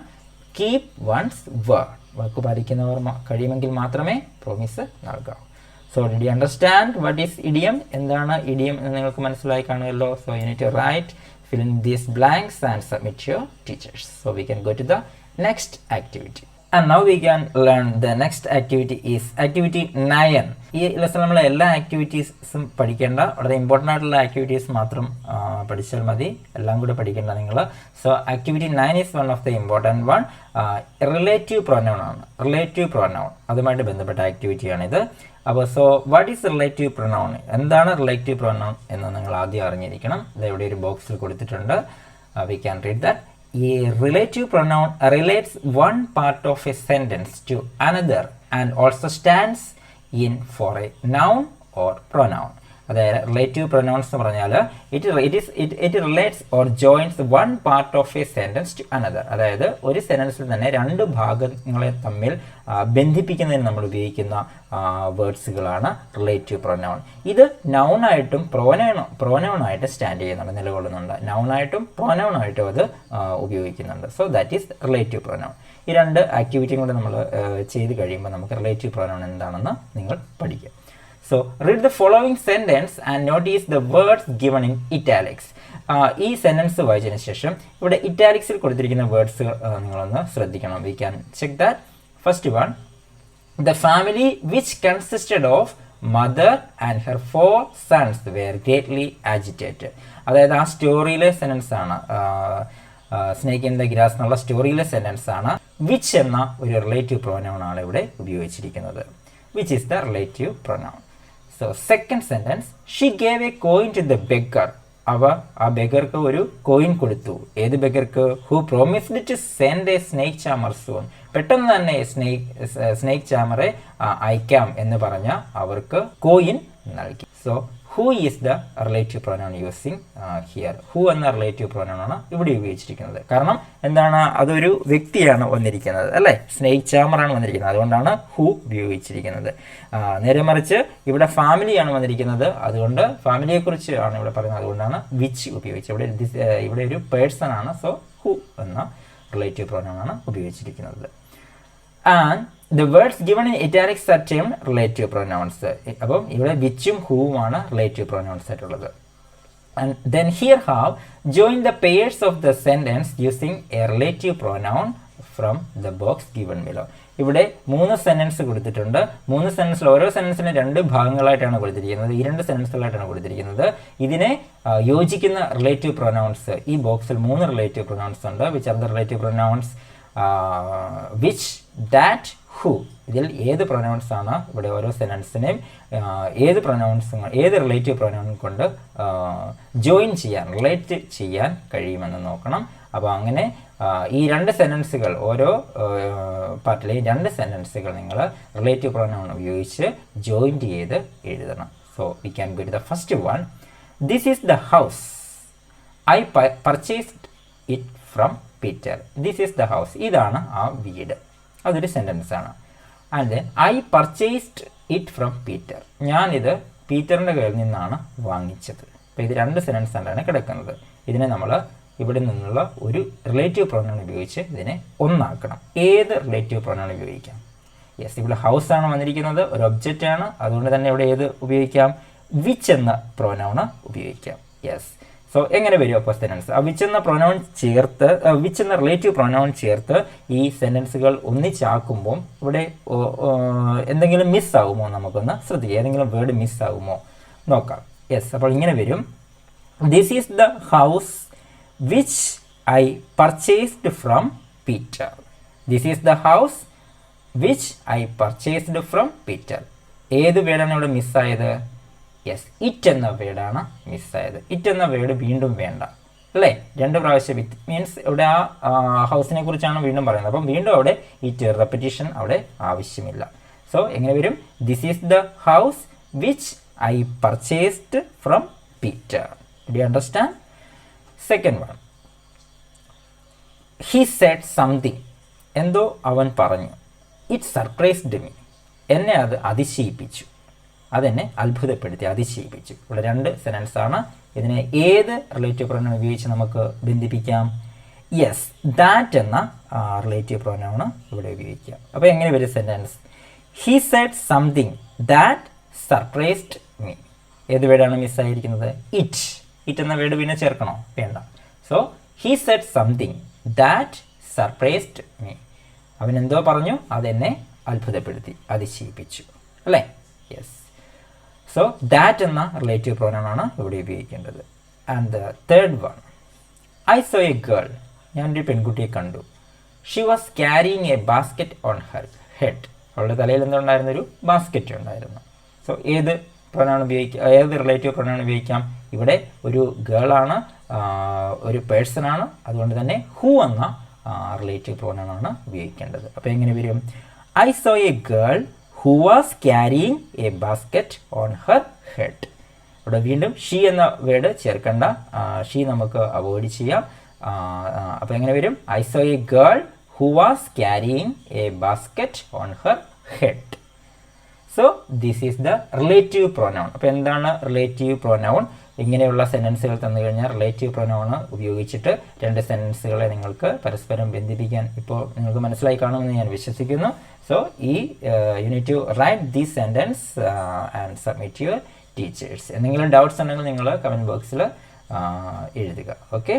keep one's word. വാക്കു പാലിക്കുന്നവർ കഴിയുമെങ്കിൽ മാത്രമേ പ്രോമിസ് നൽകാവൂ. So did you understand what is idiom? എന്താണ് idiom എന്ന് നിങ്ങൾക്ക് മനസ്സിലായി കാണുമല്ലോ. So you need to write, fill in these blanks and submit your teachers. So we can go to the next activity. And now we can learn the next activity is activity 9. ഈ ലെസൺ നമ്മൾ എല്ലാ ആക്ടിവിറ്റീസും പഠിക്കേണ്ട, വളരെ ഇമ്പോർട്ടൻ്റ് ആയിട്ടുള്ള ആക്ടിവിറ്റീസ് മാത്രം പഠിച്ചാൽ മതി, എല്ലാം കൂടെ പഠിക്കേണ്ട നിങ്ങൾ. So activity 9 is one of the important one. Relative pronoun ആണ്. റിലേറ്റീവ് പ്രൊനൗൺ അതുമായിട്ട് ബന്ധപ്പെട്ട ആക്ടിവിറ്റിയാണിത്. അപ്പോൾ so what is relative pronoun? എന്താണ് റിലേറ്റീവ് പ്രൊനൗൺ എന്ന് നിങ്ങൾ ആദ്യം അറിഞ്ഞിരിക്കണം. ഇത് ഇവിടെ ഒരു ബോക്സിൽ കൊടുത്തിട്ടുണ്ട്. We can read that. A relative pronoun relates one part of a sentence to another and also stands in for a noun or pronoun. അതായത് റിലേറ്റീവ് പ്രൊനൗൺസ് എന്ന് പറഞ്ഞാൽ it relates or joins one part of a sentence to another. അതായത് ഒരു സെൻറ്റൻസിൽ തന്നെ രണ്ട് ഭാഗങ്ങളെ തമ്മിൽ ബന്ധിപ്പിക്കുന്നതിന് നമ്മൾ ഉപയോഗിക്കുന്ന വേർഡ്സുകളാണ് റിലേറ്റീവ് പ്രൊനൗൺ. ഇത് നൗണായിട്ടും പ്രോനൗണായിട്ടും സ്റ്റാൻഡ് ചെയ്യുന്നുണ്ട്, നിലകൊള്ളുന്നുണ്ട്. നൗണായിട്ടും പ്രോനൗണായിട്ടും അത് ഉപയോഗിക്കുന്നുണ്ട്. So that is relative pronoun. ഈ രണ്ട് ആക്ടിവിറ്റിയും കൂടെ നമ്മൾ ചെയ്ത് കഴിയുമ്പോൾ നമുക്ക് റിലേറ്റീവ് പ്രൊനൗൺ എന്താണെന്ന് നിങ്ങൾ പഠിക്കും. So read the following sentence and notice the words given in italics. ഈ സെൻറ്റൻസ് വായിച്ചതിന് ശേഷം ഇവിടെ ഇറ്റാലിക്സിൽ കൊടുത്തിരിക്കുന്ന വേർഡ്സ് നിങ്ങളൊന്ന് ശ്രദ്ധിക്കണം. We can check that. First one, the family which consisted of mother and her 4 sons were greatly agitated. അതായത് ആ സ്റ്റോറിയിലെ സെൻറ്റൻസ് ആണ്, സ്നേക്ക് ഇൻ ദ ഗ്രാസ് എന്നുള്ള സ്റ്റോറിയിലെ സെൻറ്റൻസ് ആണ്. വിച്ച് എന്ന ഒരു റിലേറ്റീവ് പ്രൊനൗൺ ആണ് ഇവിടെ ഉപയോഗിച്ചിരിക്കുന്നത്. Which is the relative pronoun. So second sentence, she gave a coin to the beggar. ആ ബെഗർക്ക് ഒരു കോയിൻ കൊടുത്തു. ഏത് ബെഗർക്ക്? Who promised to send a snake charmer soon. പെട്ടെന്ന് തന്നെ സ്നേക്ക് ചാമറെ അയക്കാം എന്ന് പറഞ്ഞ അവർക്ക് കോയിൻ നൽകി. So who is the relative pronoun using here. Who എന്ന റിലേറ്റീവ് പ്രൊനൗൺ ആണ് ഇവിടെ ഉപയോഗിച്ചിരിക്കുന്നത്. കാരണം എന്താണ്? അതൊരു വ്യക്തിയാണ് വന്നിരിക്കുന്നത്, അല്ലേ? സ്നേക്ക് ചാമറാണ് വന്നിരിക്കുന്നത്, അതുകൊണ്ടാണ് ഹു ഉപയോഗിച്ചിരിക്കുന്നത്. നേരെ മറിച്ച് ഇവിടെ ഫാമിലിയാണ് വന്നിരിക്കുന്നത്, അതുകൊണ്ട് ഫാമിലിയെക്കുറിച്ച് ആണ് ഇവിടെ പറയുന്നത്, അതുകൊണ്ടാണ് വിച്ച് ഉപയോഗിച്ചത്. ഇവിടെ ഒരു പേഴ്സൺ ആണ്. സോ ഹു എന്ന റിലേറ്റീവ് പ്രൊനൗൺ ആണ് ഉപയോഗിച്ചിരിക്കുന്നത്. And the words given in italics are termed relative pronouns. അപ്പം ഇവിടെ വിച്ചും ഹൂവുമാണ് റിലേറ്റീവ് പ്രൊനൗൺസ് ആയിട്ടുള്ളത്. And then here have join the pairs of the sentence using a relative pronoun from the box given below. ഇവിടെ 3 സെൻറ്റൻസ് കൊടുത്തിട്ടുണ്ട്. 3 സെൻറ്റൻസിൽ ഓരോ സെൻറ്റൻസിന് 2 ഭാഗങ്ങളായിട്ടാണ് കൊടുത്തിരിക്കുന്നത്. ഈ 2 സെൻറ്റൻസുകളായിട്ടാണ് കൊടുത്തിരിക്കുന്നത്. ഇതിനെ യോജിക്കുന്ന റിലേറ്റീവ് പ്രൊനൗൺസ് ഈ ബോക്സിൽ 3 റിലേറ്റീവ് പ്രൊനൗൺസ് ഉണ്ട്. Which are the relative pronouns? Which, that, who. ഇതിൽ ഏത് പ്രൊനൗൺസ് ആണ് ഇവിടെ ഓരോ സെൻറ്റൻസിനെയും ഏത് റിലേറ്റീവ് പ്രൊനൗൺ കൊണ്ട് ജോയിൻ ചെയ്യാൻ, റിലേറ്റ് ചെയ്യാൻ കഴിയുമെന്ന് നോക്കണം. അപ്പോൾ അങ്ങനെ ഈ 2 സെൻറ്റൻസുകൾ, ഓരോ പാർട്ടിലെയും 2 സെൻറ്റൻസുകൾ നിങ്ങൾ റിലേറ്റീവ് പ്രൊനൗൺ ഉപയോഗിച്ച് ജോയിൻറ്റ് ചെയ്ത് എഴുതണം. So we can go to the first one. This is the house I purchased it from Peter. This is the house. ഇതാണ് ആ വീട്. അതൊരു സെൻറ്റൻസ് ആണ്. And then I purchased it from Peter. ഞാനിത് പീറ്ററിൻ്റെ കയ്യിൽ നിന്നാണ് വാങ്ങിച്ചത്. അപ്പോൾ ഇത് 2 സെൻറ്റൻസ് ആയിട്ടാണ് കിടക്കുന്നത്. ഇതിനെ നമ്മൾ ഇവിടെ നിന്നുള്ള ഒരു റിലേറ്റീവ് പ്രൊനൗൺ ഉപയോഗിച്ച് ഇതിനെ ഒന്നാക്കണം. ഏത് റിലേറ്റീവ് പ്രൊനൗൺ ഉപയോഗിക്കാം? യെസ്, ഇവിടെ ഹൗസ് ആണ് വന്നിരിക്കുന്നത്, ഒരു ഒബ്ജക്റ്റ് ആണ്, അതുകൊണ്ട് തന്നെ ഇവിടെ ഏത് ഉപയോഗിക്കാം? വിച്ച് എന്ന പ്രൊനൗൺ ഉപയോഗിക്കാം. യെസ്. സോ എങ്ങനെ വരും അപ്പോൾ സെൻറ്റൻസ്? വിച്ച് എന്ന പ്രൊനൗൺ ചേർത്ത്, വിച്ച് എന്ന റിലേറ്റീവ് പ്രൊനൗൺ ചേർത്ത് ഈ സെൻറ്റൻസുകൾ ഒന്നിച്ചാക്കുമ്പോൾ ഇവിടെ എന്തെങ്കിലും മിസ്സാകുമോ? നമുക്കൊന്ന് ശ്രദ്ധിക്കുക. ഏതെങ്കിലും വേർഡ് മിസ്സാകുമോ നോക്കാം. യെസ്, അപ്പോൾ ഇങ്ങനെ വരും. This is the house which I purchased from Peter. This is the house which I purchased from Peter. ഏത് വേർഡാണ് ഇവിടെ മിസ്സായത്? യെസ്, ഇറ്റ് എന്ന വേർഡാണ് മിസ്സായത്. ഇറ്റ് എന്ന വേർഡ് വീണ്ടും വേണ്ട, അല്ലേ? 2 പ്രാവശ്യം ഇറ്റ് മീൻസ് ഇവിടെ ആ ഹൗസിനെ കുറിച്ചാണ് വീണ്ടും പറയുന്നത്. അപ്പം വീണ്ടും അവിടെ ഇറ്റ് റെപ്പിറ്റീഷൻ അവിടെ ആവശ്യമില്ല. സോ എങ്ങനെ വരും? This is the house which I purchased from Peter. Do you understand? Second one, he said something. എന്തോ അവൻ പറഞ്ഞു. It surprised me. എന്നെ അത് അതിശയിപ്പിച്ചു. അതെന്നെ അത്ഭുതപ്പെടുത്തി, അതിശയിപ്പിച്ചു. ഇവിടെ 2 സെൻറ്റൻസ് ആണ്. ഇതിനെ ഏത് റിലേറ്റീവ് പ്രൊനൗൺ ഉപയോഗിച്ച് നമുക്ക് ബന്ധിപ്പിക്കാം? യെസ്, ദാറ്റ് എന്ന റിലേറ്റീവ് പ്രൊനൗൺ ഇവിടെ ഉപയോഗിക്കാം. അപ്പോൾ എങ്ങനെ വരും sentence? He said something that surprised me. ഏത് വേർഡാണ് മിസ്സായിരിക്കുന്നത്? ഇറ്റ്. ഇറ്റ് എന്ന വേർഡ് പിന്നെ ചേർക്കണോ? വേണ്ട. So he said something that surprised me. അവൻ എന്തോ പറഞ്ഞു, അതെന്നെ അത്ഭുതപ്പെടുത്തി, അതിശയിപ്പിച്ചു, അല്ലേ? യെസ്. സോ ദാറ്റ് എന്ന റിലേറ്റീവ് പ്രൊനൗൺ ആണ് ഇവിടെ ഉപയോഗിക്കേണ്ടത്. And the third one, I so A girl. ഞാനൊരു പെൺകുട്ടിയെ കണ്ടു. She was carrying A basket on her head. അവളുടെ തലയിൽ എന്തുണ്ടായിരുന്നു? ഒരു ബാസ്ക്കറ്റ് ഉണ്ടായിരുന്നു. സോ ഏത് പ്രൊനൗൺ ഉപയോഗിക്കാം? ഏത് റിലേറ്റീവ് പ്രൊനൗൺ ഉപയോഗിക്കാം? ഇവിടെ ഒരു ഗേളാണ്, ഒരു പേഴ്സൺ ആണ്, അതുകൊണ്ട് തന്നെ ഹു എന്ന റിലേറ്റീവ് പ്രൊനൗൺ ആണ് ഉപയോഗിക്കേണ്ടത്. അപ്പോൾ എങ്ങനെ വരും? I so A girl who was carrying a basket on her head. അവിടെ വീണ്ടും ഷീ എന്ന വേർഡ് ചേർക്കണ്ട, ഷീ നമുക്ക് അവോയ്ഡ് ചെയ്യാം. അപ്പോൾ എങ്ങനെ വരും? I so A girl who was carrying A basket on her head. So this is the relative pronoun. അപ്പോൾ എന്താണ് റിലേറ്റീവ് പ്രൊനൗൺ? ഇങ്ങനെയുള്ള സെൻറ്റൻസുകൾ തന്നു കഴിഞ്ഞാൽ റിലേറ്റീവ് പ്രൊനൗൺ ഉപയോഗിച്ചിട്ട് രണ്ട് സെൻറ്റൻസുകളെ നിങ്ങൾക്ക് പരസ്പരം ബന്ധിപ്പിക്കാൻ ഇപ്പോൾ നിങ്ങൾക്ക് മനസ്സിലായി കാണുമെന്ന് ഞാൻ വിശ്വസിക്കുന്നു. So you need to write this sentence and submit to your teachers. എന്തെങ്കിലും ഡൗട്ട്സ് ഉണ്ടെങ്കിൽ നിങ്ങൾ കമൻറ്റ് ബോക്സിൽ എഴുതുക. Okay,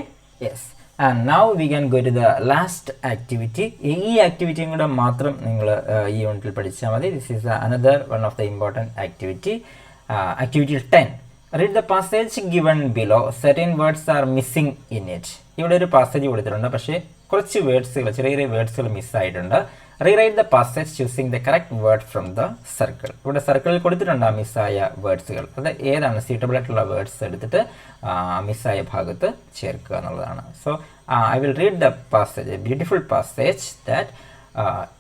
yes. And now we can go to the last activity. ഈ ആക്ടിവിറ്റിയും കൂടെ മാത്രം നിങ്ങൾ ഈ യൂണിറ്റിൽ പഠിച്ചാൽ മതി. This is another one of the important activity. Activity 10. Read the passage given below. Certain words are missing in it. ഇവിടെ ഒരു പാസേജ് കൊടുത്തിട്ടുണ്ട്, പക്ഷേ കുറച്ച് വേർഡ്സുകൾ, ചെറിയ ചെറിയ വേർഡ്സുകൾ മിസ്സായിട്ടുണ്ട്. Rewrite the passage choosing the correct word from the circle. ഇവിടെ സർക്കിളിൽ കൊടുത്തിട്ടുണ്ട് ആ മിസ്സായ വേർഡ്സുകൾ. അത് ഏതാണ് സ്യൂട്ടബിൾ ആയിട്ടുള്ള വേർഡ്സ് എടുത്തിട്ട് മിസ്സായ ഭാഗത്ത് ചേർക്കുക എന്നുള്ളതാണ്. So I will read the passage, a beautiful passage that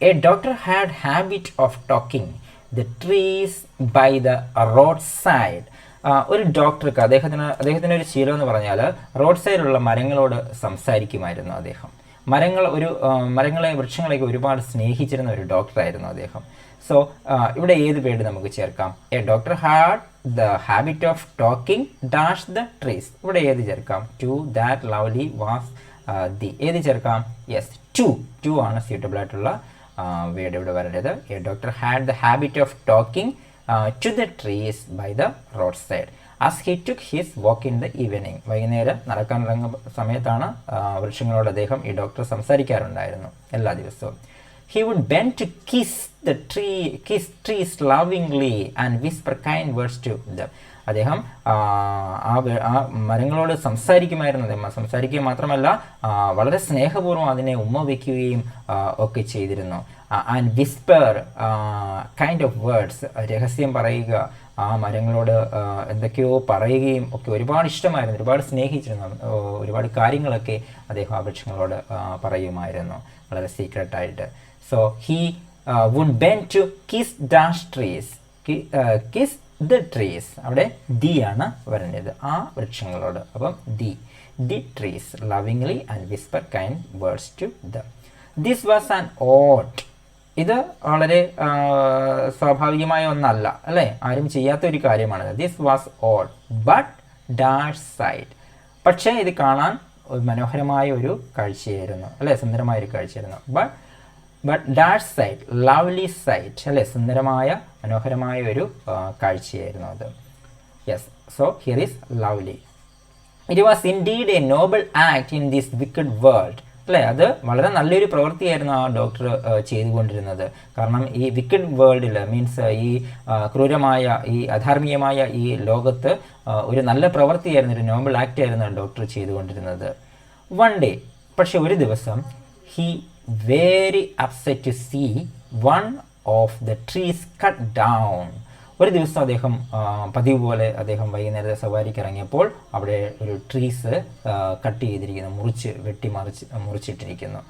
a doctor had habit of talking the trees by the road side. ഒരു ഡോക്ടർക്ക് അദ്ദേഹത്തിന് ഒരു ശീലം എന്ന് പറഞ്ഞാൽ റോഡ് സൈഡിലുള്ള മരങ്ങളോട് സംസാരിക്കുമായിരുന്നു അദ്ദേഹം. മരങ്ങളെ വൃക്ഷങ്ങളെയൊക്കെ ഒരുപാട് സ്നേഹിച്ചിരുന്ന ഒരു ഡോക്ടറായിരുന്നു അദ്ദേഹം. സോ ഇവിടെ ഏത് വേർഡ് നമുക്ക് ചേർക്കാം? A doctor had the habit of talking dash the trees. ഇവിടെ ഏത് ചേർക്കാം? To that lovely was the. ഏത് ചേർക്കാം? യെസ്, ടു ആണ് സ്യൂട്ടബിൾ ആയിട്ടുള്ള വേർഡ് ഇവിടെ വരേണ്ടത്. A doctor had the habit of talking to the trees by the roadside as he took his walk in the evening. വൈകുന്നേരം നടക്കാൻ ഇറങ്ങുന്ന സമയത്താണ് വൃക്ഷങ്ങളോട് അദ്ദേഹം ഈ ഡോക്ടർ സംസാരിക്കാറുണ്ടായിരുന്നു എല്ലാ ദിവസവും. He would bend to kiss trees lovingly and whisper kind words to them. അദ്ദേഹം ആ മരങ്ങളോട് സംസാരിക്കുമായിരുന്നു. സംസാരിക്കുക മാത്രമല്ല വളരെ സ്നേഹപൂർവ്വം അതിനെ ഉമ്മ വയ്ക്കുകയും ഒക്കെ ചെയ്തിരുന്നു. And whisper kind of words, രഹസ്യം പറയുക, ആ മരങ്ങളോട് എന്തൊക്കെയോ പറയുകയും ഒക്കെ ഒരുപാട് ഇഷ്ടമായിരുന്നു, ഒരുപാട് സ്നേഹിച്ചിരുന്നു. ഒരുപാട് കാര്യങ്ങളൊക്കെ അദ്ദേഹം ആ വൃക്ഷങ്ങളോട് പറയുമായിരുന്നു വളരെ സീക്രട്ടായിട്ട്. So he would bend to kiss dash trees. Kiss the trees, അവിടെ ദി ആണ് വരേണ്ടത്, ആ വൃക്ഷങ്ങളോട്. അപ്പം the trees lovingly and whisper kind words to the. This was an odd. ഇത് വളരെ സ്വാഭാവികമായ ഒന്നല്ല, അല്ലേ? ആരും ചെയ്യാത്ത ഒരു കാര്യമാണ്. This was odd but dash side. പക്ഷേ ഇത് കാണാൻ മനോഹരമായ ഒരു കാഴ്ചയായിരുന്നു, അല്ലേ? സുന്ദരമായ ഒരു കാഴ്ചയായിരുന്നു. But dash side, lovely sight, അല്ലേ? സുന്ദരമായ മനോഹരമായ ഒരു കാഴ്ചയായിരുന്നു അത്. Yes, so here is lovely. It was indeed a noble act in this wicked world. അല്ലേ? അത് വളരെ നല്ലൊരു പ്രവൃത്തിയായിരുന്നു ആ ഡോക്ടർ ചെയ്തുകൊണ്ടിരുന്നത്. കാരണം ഈ വിക്കഡ് വേൾഡിൽ, മീൻസ് ഈ ക്രൂരമായ, ഈ അധാർമികമായ ഈ ലോകത്ത് ഒരു നല്ല പ്രവൃത്തിയായിരുന്നു, ഒരു നോബിൾ ആക്ട് ആയിരുന്നു ഡോക്ടർ ചെയ്തുകൊണ്ടിരുന്നത്. വൺ ഡേ, പക്ഷെ ഒരു ദിവസം, he very upset to see one of the trees cut down. ഒരു ദിവസം അദ്ദേഹം പതിവ് പോലെ അദ്ദേഹം വൈകുന്നേരത്തെ സവാരിക്ക് ഇറങ്ങിയപ്പോൾ അവിടെ ഒരു ട്രീസ് കട്ട് ചെയ്തിരിക്കുന്നു, മുറിച്ചിട്ടിരിക്കുന്നു.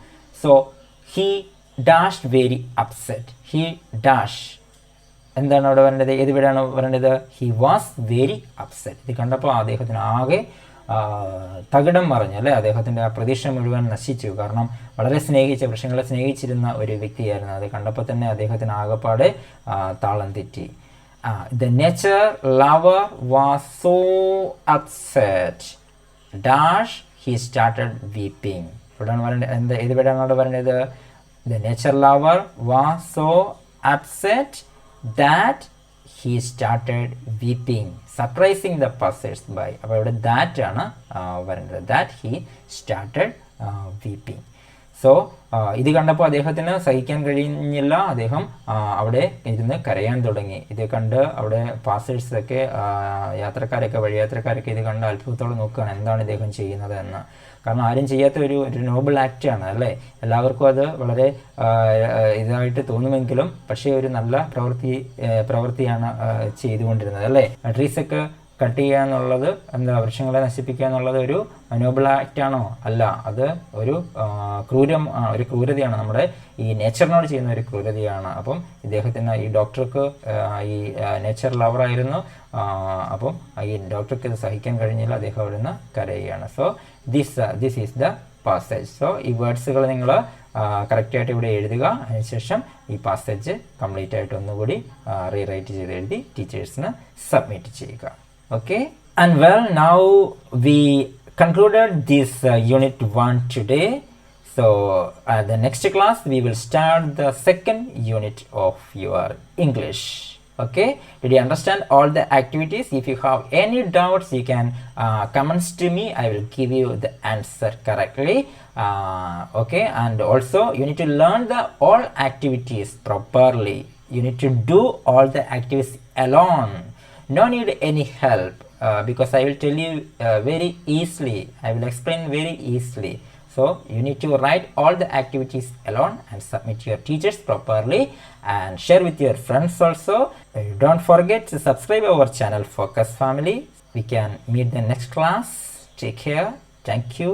So he dash very upset. He dash എന്താണ് അവിടെ വരേണ്ടത്? ഏത് വീടാണ് വരേണ്ടത്? He was very upset. ഇത് കണ്ടപ്പോൾ അദ്ദേഹത്തിന് ആകെ തകിടം മറിഞ്ഞു, അല്ലേ? അദ്ദേഹത്തിൻ്റെ ആ പ്രതീക്ഷ മുഴുവൻ നശിച്ചു. കാരണം വളരെ വൃക്ഷങ്ങളെ സ്നേഹിച്ചിരുന്ന ഒരു വ്യക്തിയായിരുന്നു. അത് കണ്ടപ്പോൾ തന്നെ അദ്ദേഹത്തിന് ആകെപ്പാടെ താളം തെറ്റി. The nature lover was so upset dash he started weeping. ഇവിടെയാണ് വരേണ്ടത്. ഏത് വീടാണ് അവിടെ വരേണ്ടത്? The nature lover was so upset that he started weeping, surprising the passers-by. അപ്പോൾ ഇവിടെ ദാറ്റ് ആണ് വരേണ്ടത്. That he started weeping. So ഇത് കണ്ടപ്പോൾ അദ്ദേഹത്തിന് സഹിക്കാൻ കഴിഞ്ഞില്ല. അദ്ദേഹം അവിടെ ഇരുന്ന് കരയാൻ തുടങ്ങി. ഇത് കണ്ട് അവിടെ പാസേഴ്സൊക്കെ, വഴിയാത്രക്കാരൊക്കെ ഇത് കണ്ട് അത്ഭുതത്തോടെ നോക്കുകയാണ് എന്താണ് ഇദ്ദേഹം ചെയ്യുന്നത് എന്ന്. കാരണം ആരും ചെയ്യാത്ത ഒരു നോബിൾ ആക്റ്റാണ്, അല്ലേ? എല്ലാവർക്കും അത് വളരെ ഇതായിട്ട് തോന്നുമെങ്കിലും പക്ഷേ ഒരു നല്ല പ്രവൃത്തിയാണ് ചെയ്തുകൊണ്ടിരുന്നത്, അല്ലേ? ട്രീസൊക്കെ കട്ട് ചെയ്യുക എന്നുള്ളത് എന്താ, വൃക്ഷങ്ങളെ നശിപ്പിക്കുക എന്നുള്ളത് ഒരു നോബിൾ ആക്റ്റ് ആണോ? അല്ല, അത് ഒരു ഒരു ക്രൂരതയാണ്, നമ്മുടെ ഈ നേച്ചറിനോട് ചെയ്യുന്ന ഒരു ക്രൂരതയാണ്. അപ്പം ഇദ്ദേഹത്തിന്, ഈ ഡോക്ടർക്ക് ഈ നേച്ചർ ലവറായിരുന്നു. അപ്പം ഈ ഡോക്ടർക്ക് ഇത് സഹിക്കാൻ കഴിഞ്ഞില്ല, അദ്ദേഹം അവിടെ നിന്ന് കരയുകയാണ്. So this is the passage. So ഈ വേർഡ്സുകൾ നിങ്ങൾ കറക്റ്റായിട്ട് ഇവിടെ എഴുതുക. അതിനുശേഷം ഈ പാസേജ് കംപ്ലീറ്റ് ആയിട്ട് ഒന്നുകൂടി റീറൈറ്റ് ചെയ്ത് എഴുതി ടീച്ചേഴ്സിന് സബ്മിറ്റ് ചെയ്യുക. Okay, and well, now we concluded this unit 1 today. So at the next class we will start the second unit of your English. Okay, did you understand all the activities? If you have any doubts, you can comments to me. I will give you the answer correctly. Okay, and also you need to learn the all activities properly. You need to do all the activities alone. No need any help, because I will tell you very easily. I will explain very easily. So you need to write all the activities alone and submit your teachers properly and share with your friends also. Don't forget to subscribe our channel Focus Family. We can meet the next class. Take care. Thank you.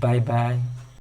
Bye bye.